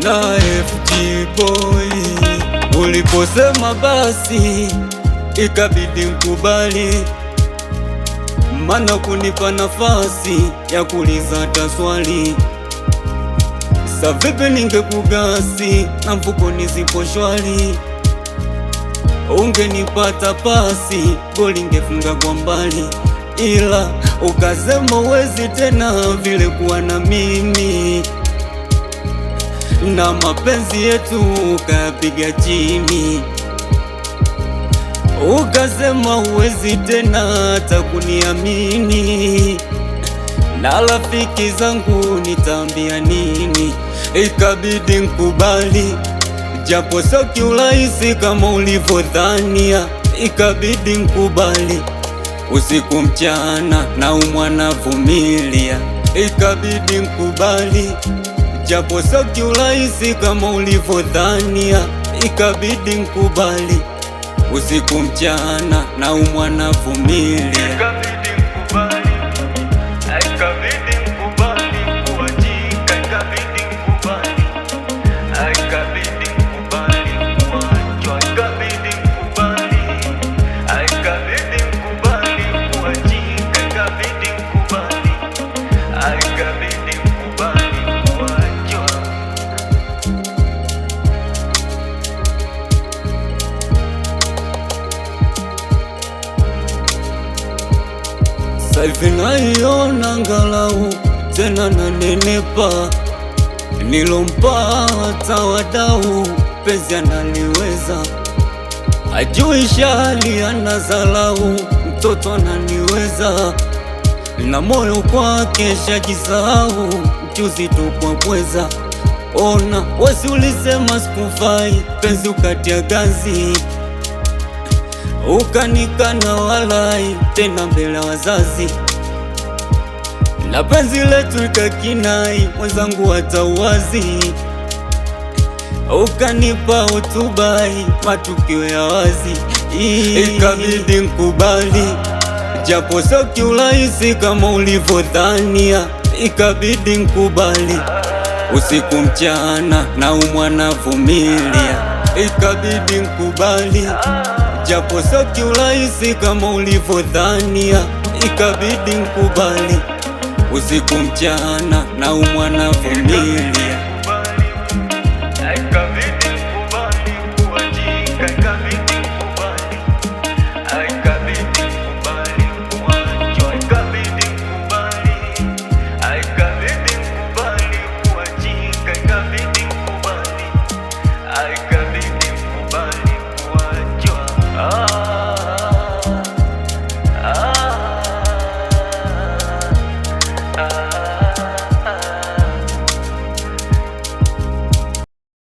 na FG Boy. Uliposema basi ikabidi nkubali, mana kunipa nafasi ya kuuliza hata swali. Sa vipi ningekugasi na mfukoni zipo shwari, ungenipata pasi goli ngefunga kwa mbali, ila ukasema uwezi tena vile kuwa na mimi, na mapenzi yetu ukapiga chini. Ukasema uwezi tena hata kuniamini, na rafiki zangu nitaambia nini? Ikabidi nkubali, japo sio kiurahisi kama ulivyodhania. Ikabidi nkubali, usiku mchana na umwana vumilia. Ikabidi nkubali, japo sio kiurahisi kama ulivyodhania. Ikabidi nkubali, usiku mchana na umwana vumilia. Ikabidi nkubali, ikabidi nkubali kuachika. Ikabidi nkubali, ikabidi nkubali kuachwa. Ikabidi nkubali, ikabidi nkubali kuachika. Ikabidi nkubali, ikabidi nkubali kuachwa. Saivi naiona angalau tena nanenepa, nilompata wadau penzi analiweza, ajui shali anazalau, mtoto ananiweza, na moyo kwake shajisahau, mchuzi tu kwa pweza. Ona wesi ulisema sikufai, penzi ukatia gazi, ukanikana walai tena mbele ya wazazi, na penzi letu ikakinai mwenzangu hata uwazi, ukanipa utubai matukio ya wazi. Ikabidi nkubali, japo sio kiurahisi kama ulivyodhania. Ikabidi nkubali, usiku mchana na umwana vumilia. Ikabidi nkubali, japo sio kiurahisi kama ulivyodhania. Ikabidi nkubali, usiku mchana na umwana vumilia.